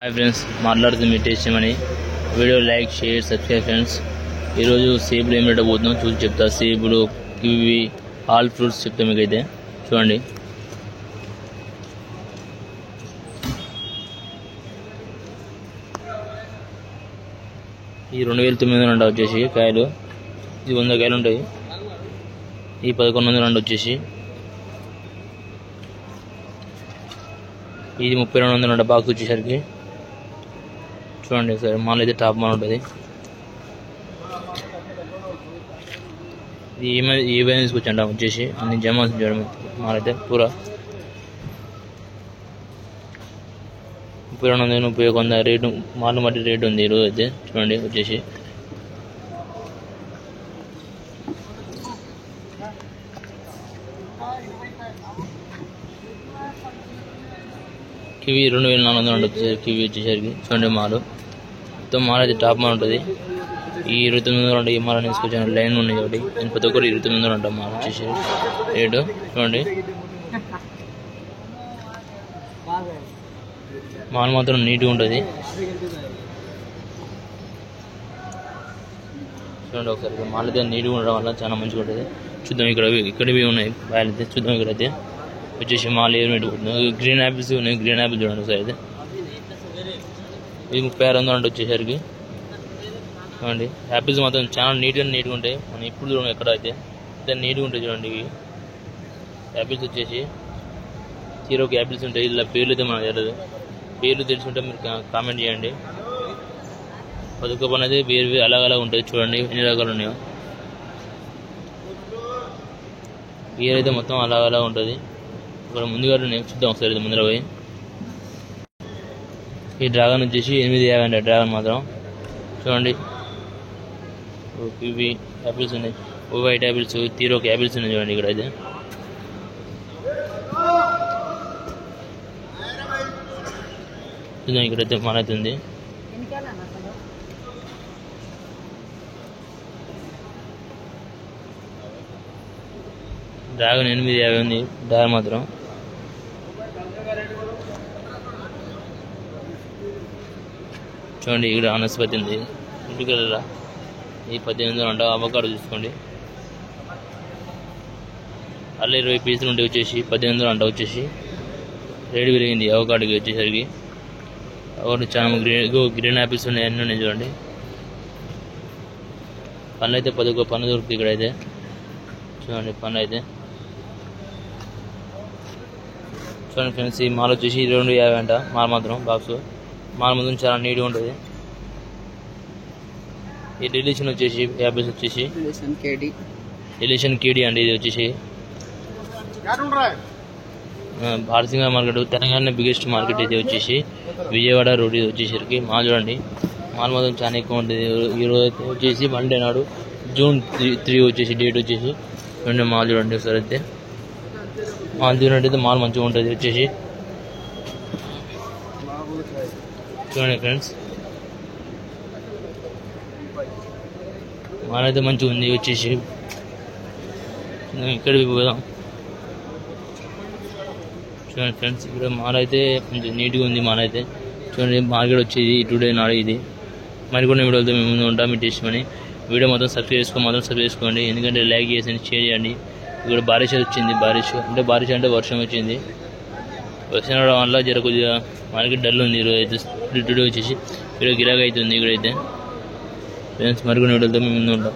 Hi friends, మాట్లాడుతుంది మీ taste money. Video like, share, subscribe friends. ఈరోజు సేబులు ఏం రేట్ పోతున్నాం చూసి చెప్తా. సేబులు, కివి, ఆల్ ఫ్రూట్స్ చెప్తా మీకైతే. చూడండి, ఈ 2900 వచ్చేసి కాయలు. ఇది 100 కాయలు ఉంటాయి. ఈ 1100 వచ్చేసి. ఇది 3200 బాక్స్ వచ్చేసరికి. చూడండి సార్, మాల్ అయితే టాప్ మాల్ ఉంటుంది. ఇది ఏమైనా తీసుకొచ్చండి వచ్చేసి అన్ని జమ చేయడం. మాల్ అయితే పూరా 3200, 3100 రేటు మాల్ బట్టి రేటు ఉంది ఈరోజు అయితే. చూడండి వచ్చేసి కివి 2400 వచ్చేసరికి. కివి వచ్చేసరికి చూడండి మాల్ మొత్తం మాల్ అయితే టాప్ మాల్ ఉంటుంది. ఈ 2900 ఈ మాల్ తీసుకొచ్చాను. లైన్ ఉన్నాయి కాబట్టి నేను ప్రతి ఒక్కరు 2900 మాల్ వచ్చేసి రేటు. చూడండి మాల్ మాత్రం నీట్గా ఉంటుంది. చూడండి ఒకసారి, మాల్ అయితే నీట్గా ఉండడం వల్ల చాలా మంచిగా ఉంటుంది. చూద్దాం, ఇక్కడవి ఉన్నాయి బాయలు అయితే. చూద్దాం, ఇక్కడైతే వచ్చేసి మాల్ ఏం పెట్టుకుంటున్నాం. గ్రీన్ యాపిల్స్ ఉన్నాయి. గ్రీన్ యాపిల్ చూడండి ఒకసారి అయితే. ఇది 3600 వచ్చేసరికి. చూడండి యాపిల్స్ మాత్రం చాలా నీట్గా ఉంటాయి. మనం ఇప్పుడు చూడండి ఎక్కడ అయితే నీట్గా ఉంటాయి. చూడండి ఇవి యాపిల్స్ వచ్చేసి హీరోకి యాపిల్స్ ఉంటాయి. ఇలా పేర్లు అయితే మనకు తెలియదు. పేర్లు తెలుసుంటే మీరు కామెంట్ చేయండి. పదుకపు అనేది వేరు అలాగ ఉంటుంది. చూడండి ఎన్ని రకాలు ఉన్నాయో. పేరు అయితే మొత్తం అలాగ ఉంటుంది. ఇక్కడ ముందుగా చూద్దాం ఒకసారి ముందర పోయి. ఈ డ్రాగన్ వచ్చేసి 850 డ్రాగన్ మాత్రం. చూడండి ఇవి యాపిల్స్ ఉన్నాయి. వైట్ యాపిల్స్, తీరోకి యాపిల్స్ ఉన్నాయి. చూడండి ఇక్కడ అయితే. చూద్దాం, ఇక్కడైతే మన అయితే ఉంది. డ్రాగన్ 850 ఉంది. డ్రాగన్ మాత్రం చూడండి. ఇక్కడ అనస్పతి ఉంది. ఇంటికి వెళ్ళరా. ఈ 1800 అవకాడో చూసుకోండి. అలా 20 పీసులు ఉంటే వచ్చేసి 1800 వచ్చేసి రేటు పెరిగింది అవకాడోకి వచ్చేసరికి. ఒకటి చాలా గ్రీన్ యాపిల్స్ ఉన్నాయి. అన్నీ ఉన్నాయి చూడండి. పన్ను అయితే 10 పన్ను దొరుకుతుంది ఇక్కడైతే. చూడండి పన్ను అయితే. చూడండి ఫ్రెండ్స్, ఈ మాల్ వచ్చేసి 250 మాల్ మాత్రం బాక్స్. మాల్ మాత్రం చాలా నీట్గా ఉంటుంది. ఈ డెలిషన్ వచ్చేసి యాపిల్స్ వచ్చేసి డెలిషన్ కేడీ అండి. ఇది వచ్చేసి భారతీయ మార్కెట్, తెలంగాణ బిగ్గెస్ట్ మార్కెట్ ఇది వచ్చేసి. విజయవాడ రోడ్ ఇది వచ్చేసరికి. మాల్ చూడండి, మాల్ మాత్రం చాలా ఎక్కువ ఉంటుంది. ఈరోజు అయితే వచ్చేసి మండే నాడు జూన్ 3 వచ్చేసి డేట్ వచ్చేసి. చూడండి మాల్ చూడండి ఒకసారి అయితే. మాల్ చూడండి మాల్ మంచిగా ఉంటుంది వచ్చేసి. చూడండి ఫ్రెండ్స్, మాల్ అయితే మంచిగా ఉంది వచ్చేసి. ఇక్కడికి పోదాం. చూడండి ఫ్రెండ్స్, ఇక్కడ మాల్ అయితే కొంచెం నీట్గా ఉంది. మాల్ అయితే చూడండి. మార్కెట్ వచ్చేది టుడే నాడు ఇది. మరికొన్ని వీడియోలతో మేము ముందు ఉంటాం. మీ టేస్ట్ మనీ వీడియో మాత్రం సబ్స్క్రైబ్ చేసుకోండి. ఎందుకంటే లైక్ చేసి షేర్ చేయండి. ఇక్కడ బారిష్ వచ్చింది. బారిష్ అంటే వర్షం వచ్చింది. వర్షం రావడం వల్ల జర కొద్దిగా మార్కెట్ డల్ ఉంది ఈరోజు అయితే. టుడే వచ్చేసి ఈరోజు గిరాకీ అవుతుంది ఇక్కడైతే. ఫ్రెండ్స్, మరికొన్ని వీడియోలతో మేము ముందు ఉంటాం.